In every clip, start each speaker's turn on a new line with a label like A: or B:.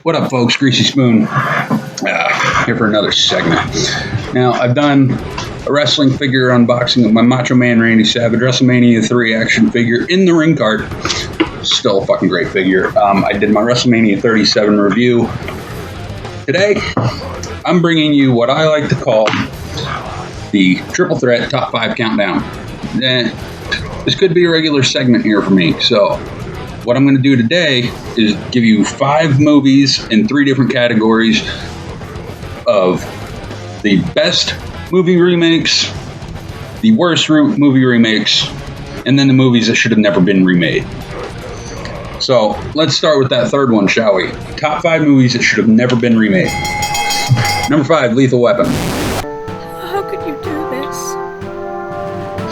A: What up, folks? Greasy Spoon here for another segment. Now, I've done a wrestling figure unboxing of my Macho Man Randy Savage WrestleMania 3 action figure in the ring cart. Still a fucking great figure. I did my WrestleMania 37 review. Today, I'm bringing you what I like to call the Triple Threat Top 5 Countdown. This could be a regular segment here for me, so what I'm going to do today is give you 5 movies in 3 different categories of the best movie remakes, the worst movie remakes, and then the movies that should have never been remade. So let's start with that third one, shall we? Top 5 movies that should have never been remade. Number 5, Lethal Weapon.
B: How could you do this?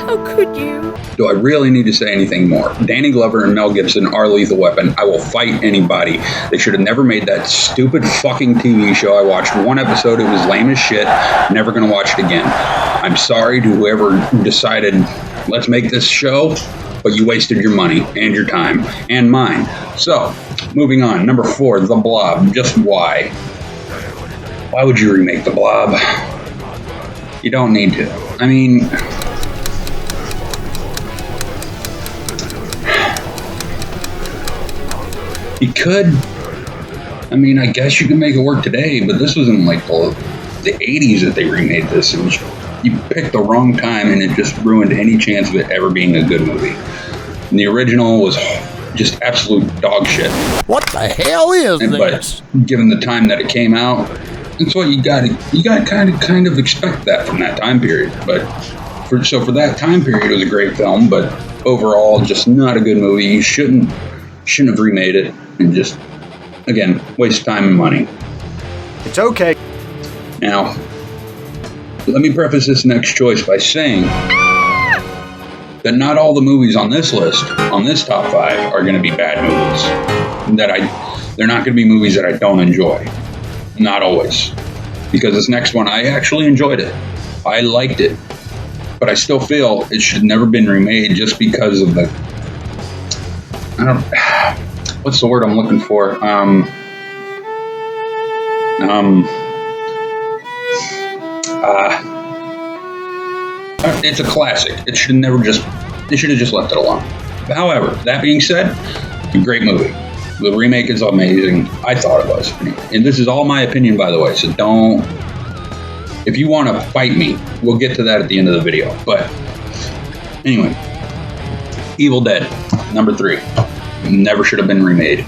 B: How could you?
A: Do I really need to say anything more? Danny Glover and Mel Gibson are Lethal Weapon. I will fight anybody. They should have never made that stupid fucking TV show. I watched one episode. It was lame as shit. Never going to watch it again. I'm sorry to whoever decided, let's make this show, but you wasted your money and your time and mine. So, moving on. Number 4, The Blob. Just why? Why would you remake The Blob? You don't need to. I mean, you could. I mean, I guess you can make it work today, but this was in like the 80s that they remade this. It was, you picked the wrong time, and it just ruined any chance of it ever being a good movie. And the original was just absolute dog shit.
C: What the hell is this?
A: But given the time that it came out, that's what you got to kind of expect that from that time period. But for that time period, it was a great film, but overall, just not a good movie. You shouldn't have remade it, and just, again, waste time and money.
C: It's okay.
A: Now, let me preface this next choice by saying that not all the movies on this list, on this top 5, are going to be bad movies. They're not going to be movies that I don't enjoy. Not always. Because this next one, I actually enjoyed it. I liked it. But I still feel it should never been remade just because of the... what's the word I'm looking for? It's a classic. They should have just left it alone. However, that being said, a great movie. The remake is amazing. I thought it was. And this is all my opinion, by the way, so don't... If you want to fight me, we'll get to that at the end of the video. But anyway, Evil Dead, number 3. Never should have been remade.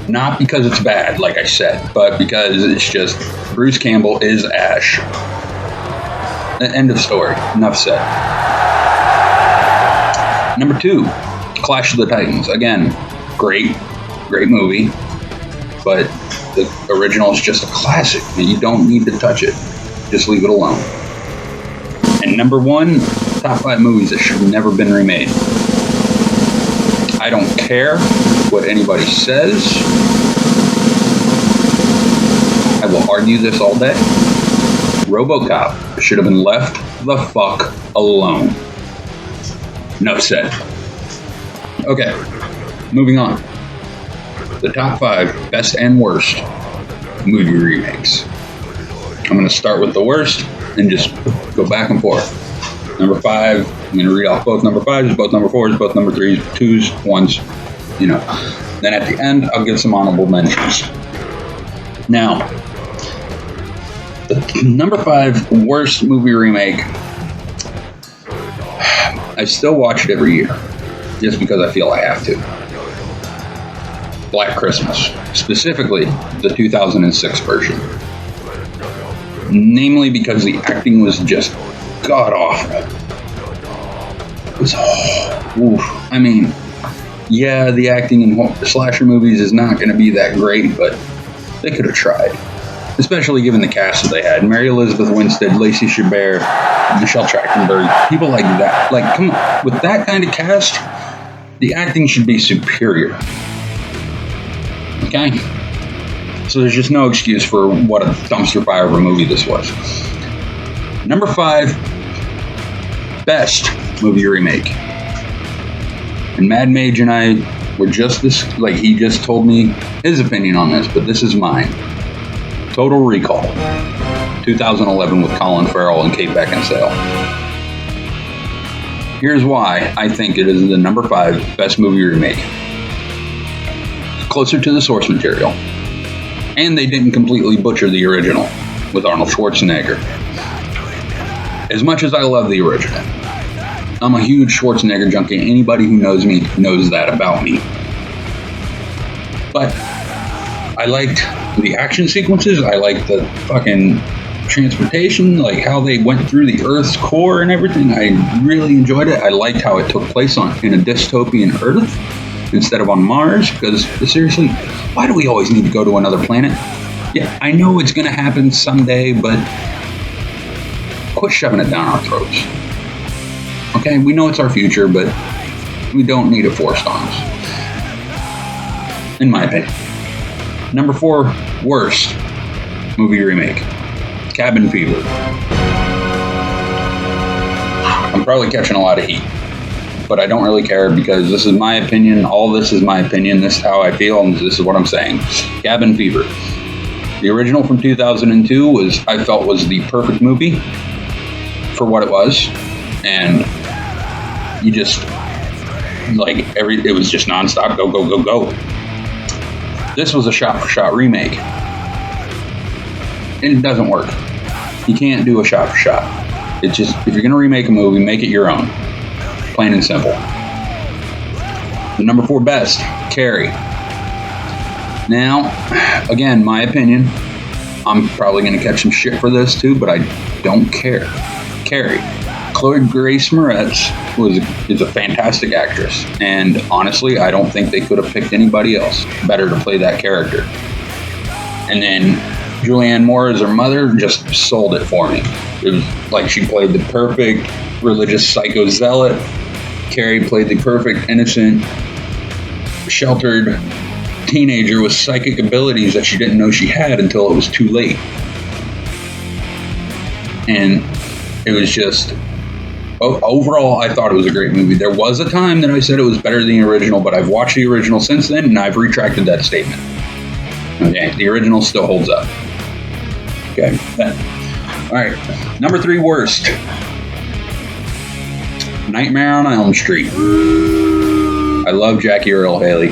A: Not because it's bad, like I said, but because it's just Bruce Campbell is Ash. End of story. Enough said. Number 2, Clash of the Titans. Again, great movie, but the original is just a classic, and you don't need to touch it. Just leave it alone. And number 1, top 5 movies that should have never been remade. I don't care what anybody says. I will argue this all day. RoboCop should have been left the fuck alone. Enough said. Okay, moving on. The top 5 best and worst movie remakes. I'm going to start with the worst and just go back and forth. Number 5, I'm going to read off both number 5s, both number 4s, both number 3s, 2s, 1s, you know. Then at the end, I'll give some honorable mentions. Now, the number 5 worst movie remake, I still watch it every year, just because I feel I have to. Black Christmas, specifically the 2006 version. Namely because the acting was just god-awful. It was, I mean, yeah, the acting in slasher movies is not going to be that great, but they could have tried. Especially given the cast that they had. Mary Elizabeth Winstead, Lacey Chabert, Michelle Trachtenberg, people like that. Like, come on, with that kind of cast, the acting should be superior. Okay? So there's just no excuse for what a dumpster fire of a movie this was. Number 5, best movie remake. And Mad Mage and I were just this, like he just told me his opinion on this, but this is mine. Total Recall, 2011 with Colin Farrell and Kate Beckinsale. Here's why I think it is the number 5 best movie remake. It's closer to the source material. And they didn't completely butcher the original with Arnold Schwarzenegger. As much as I love the original, I'm a huge Schwarzenegger junkie. Anybody who knows me knows that about me. But I liked the action sequences. I liked the fucking transportation, like how they went through the Earth's core and everything. I really enjoyed it. I liked how it took place in a dystopian Earth instead of on Mars, because seriously, why do we always need to go to another planet? Yeah, I know it's going to happen someday, but quit shoving it down our throats. Okay, we know it's our future, but we don't need it forced on us, in my opinion. Number 4 worst movie remake, Cabin Fever. I'm probably catching a lot of heat, but I don't really care because this is my opinion. All this is my opinion. This is how I feel, and this is what I'm saying. Cabin Fever. The original from 2002 I felt was the perfect movie for what it was, and you just it was just nonstop, go, go, go, go. This was a shot-for-shot remake, and it doesn't work. You can't do a shot-for-shot. It's just, if you're going to remake a movie, make it your own. Plain and simple. The number 4 best, Carrie. Now, again, my opinion, I'm probably going to catch some shit for this too, but I don't care. Carrie. Chloe Grace Moretz is a fantastic actress, and honestly, I don't think they could have picked anybody else better to play that character. And then Julianne Moore as her mother just sold it for me. It was like she played the perfect religious psycho zealot. Carrie played the perfect innocent, sheltered teenager with psychic abilities that she didn't know she had until it was too late. And it was just, overall, I thought it was a great movie. There was a time that I said it was better than the original, but I've watched the original since then, and I've retracted that statement. Okay, the original still holds up. Okay, all right, number 3 worst. Nightmare on Elm Street. I love Jackie Earle Haley.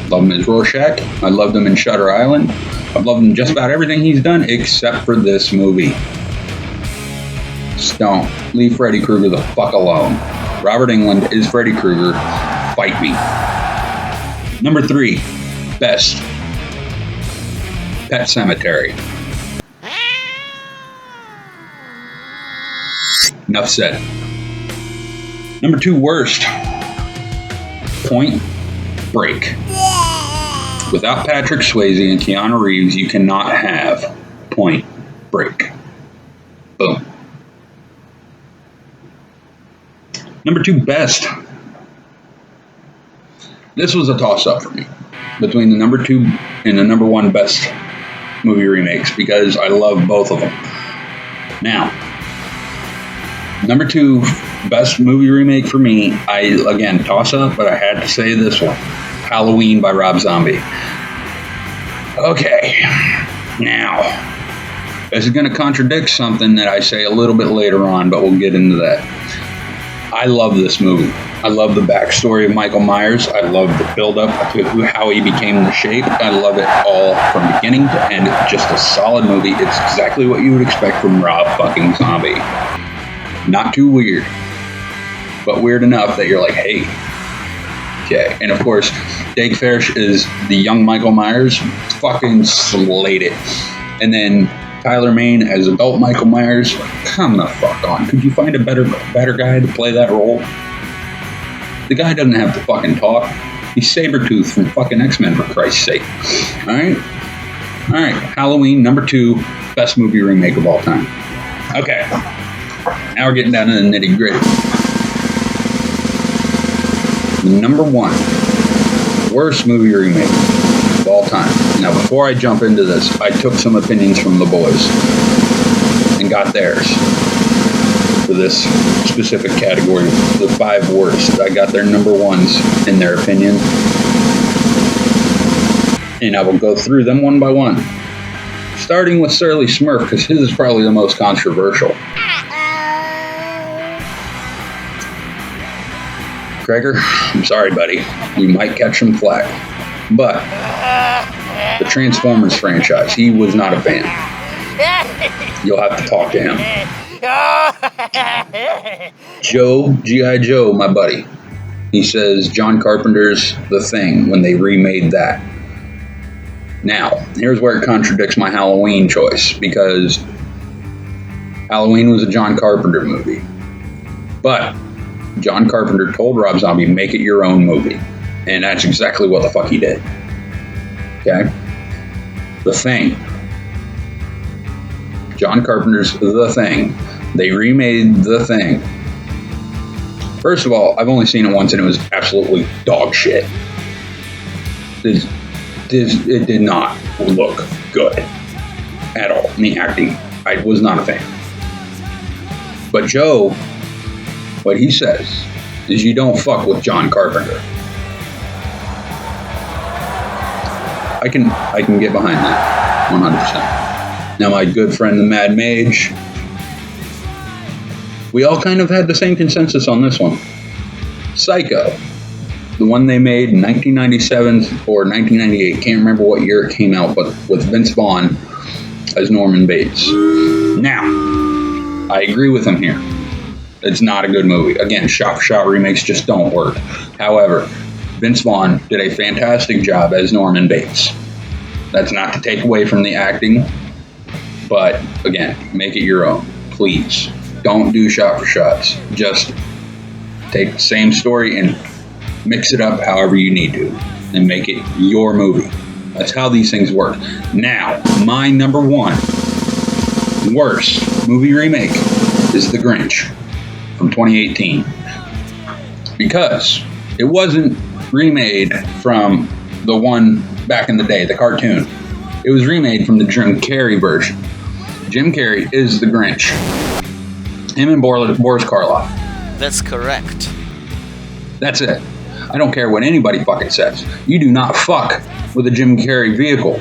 A: Love him as Rorschach. I loved him in Shutter Island. I've loved him just about everything he's done except for this movie. Just don't. Leave Freddy Krueger the fuck alone. Robert Englund is Freddy Krueger. Fight me. Number 3, best. Pet Sematary. Enough said. Number 2 worst. Point Break. Without Patrick Swayze and Keanu Reeves, you cannot have Point Break. Boom. Number 2 best. This was a toss-up for me between the number 2 and the number 1 best movie remakes because I love both of them. Now, number 2 best movie remake for me, again, toss-up, but I had to say this one. Halloween by Rob Zombie. Okay, now, this is going to contradict something that I say a little bit later on, but we'll get into that. I love this movie. I love the backstory of Michael Myers. I love the build-up to how he became the Shape. I love it all from beginning to end. It's just a solid movie. It's exactly what you would expect from Rob fucking Zombie. Not too weird, but weird enough that you're like, hey. Okay, and of course, Dave Farish is the young Michael Myers. Fucking slayed it. And then Tyler Mane as adult Michael Myers. Come the fuck on. Could you find a better guy to play that role? The guy doesn't have to fucking talk. He's Sabretooth from fucking X-Men, for Christ's sake. Alright? Alright, Halloween, number 2, best movie remake of all time. Okay. Now we're getting down to the nitty-gritty. Number 1, worst movie remake of all time. Now, before I jump into this, I took some opinions from the boys and got theirs for this specific category. The 5 worst. I got their number 1s in their opinion. And I will go through them one by one. Starting with Surly Smurf, because his is probably the most controversial. Gregor, I'm sorry, buddy. You might catch some flack. But the Transformers franchise, he was not a fan. You'll have to talk to him. Joe, G.I. Joe, my buddy. He says John Carpenter's The Thing when they remade that. Now, here's where it contradicts my Halloween choice, because Halloween was a John Carpenter movie. But John Carpenter told Rob Zombie, make it your own movie. And that's exactly what the fuck he did. Okay? The Thing. John Carpenter's The Thing. They remade The Thing. First of all, I've only seen it once and it was absolutely dog shit. It did not look good at all. In the acting, I was not a fan. But Joe, what he says is you don't fuck with John Carpenter. I can get behind that 100%. Now my good friend the Mad Mage, we all kind of had the same consensus on this one. Psycho, the one they made in 1997 or 1998, can't remember what year it came out, but with Vince Vaughn as Norman Bates. Now, I agree with him here. It's not a good movie. Again, shot-for-shot remakes just don't work. However, Vince Vaughn did a fantastic job as Norman Bates. That's not to take away from the acting, but again, make it your own, please. Don't do shot-for-shots. Just take the same story and mix it up however you need to and make it your movie. That's how these things work. Now, my number one worst movie remake is The Grinch from 2018. Because it wasn't remade from the one back in the day, the cartoon. It was remade from the Jim Carrey version. Jim Carrey is the Grinch. Him and Boris Karloff.
D: That's correct.
A: That's it. I don't care what anybody fucking says. You do not fuck with a Jim Carrey vehicle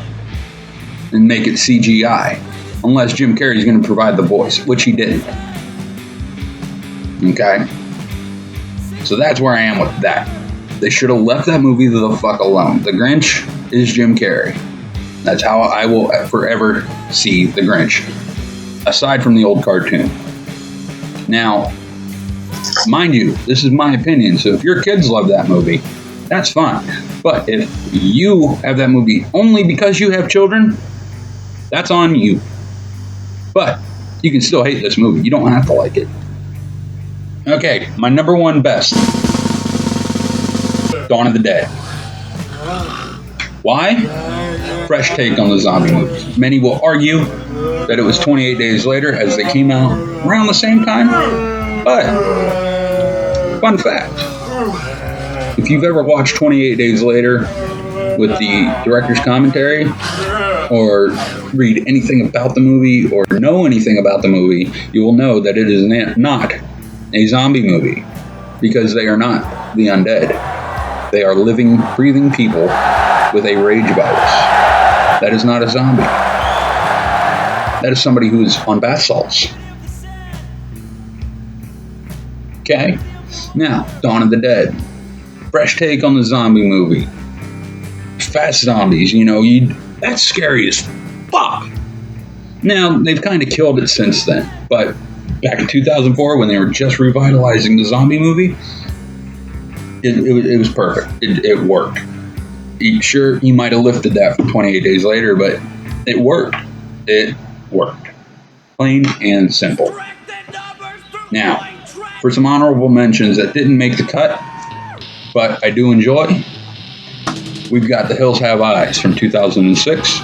A: and make it CGI. Unless Jim Carrey's going to provide the voice, which he didn't. Okay? So that's where I am with that. They should have left that movie the fuck alone. The Grinch is Jim Carrey. That's how I will forever see The Grinch. Aside from the old cartoon. Now, mind you, this is my opinion, so if your kids love that movie, that's fine. But if you have that movie only because you have children, that's on you. But you can still hate this movie. You don't have to like it. Okay, my number one best. Dawn of the Dead. Why? Fresh take on the zombie movies. Many will argue that it was 28 Days Later as they came out around the same time. But, fun fact, if you've ever watched 28 Days Later with the director's commentary, or read anything about the movie, or know anything about the movie, you will know that it is not a zombie movie, because they are not the undead. They are living, breathing people with a rage virus. That is not a zombie. That is somebody who is on bath salts. Okay? Now, Dawn of the Dead. Fresh take on the zombie movie. Fast zombies, that's scary as fuck. Now, they've kind of killed it since then, but back in 2004, when they were just revitalizing the zombie movie, it was perfect. It worked. Sure, he might have lifted that from 28 Days Later, but it worked. It worked. Plain and simple. Now, for some honorable mentions that didn't make the cut, but I do enjoy, we've got The Hills Have Eyes from 2006,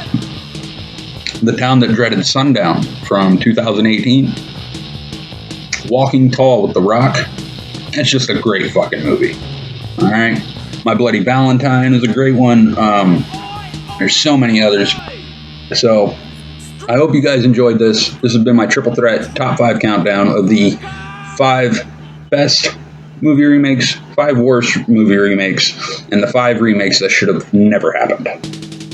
A: The Town That Dreaded Sundown from 2018, Walking Tall with The Rock. It's just a great fucking movie. Alright? My Bloody Valentine is a great one. There's so many others. So, I hope you guys enjoyed this. This has been my Triple Threat Top 5 countdown of the 5 best movie remakes, 5 worst movie remakes, and the 5 remakes that should have never happened.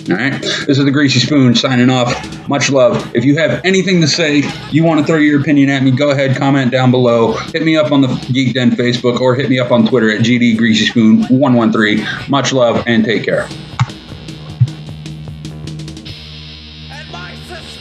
A: All right. This is the Greasy Spoon signing off. Much love. If you have anything to say, you want to throw your opinion at me, go ahead, comment down below. Hit me up on the Geek Den Facebook or hit me up on Twitter at GD Greasy Spoon 113. Much love and take care.
D: And my sister.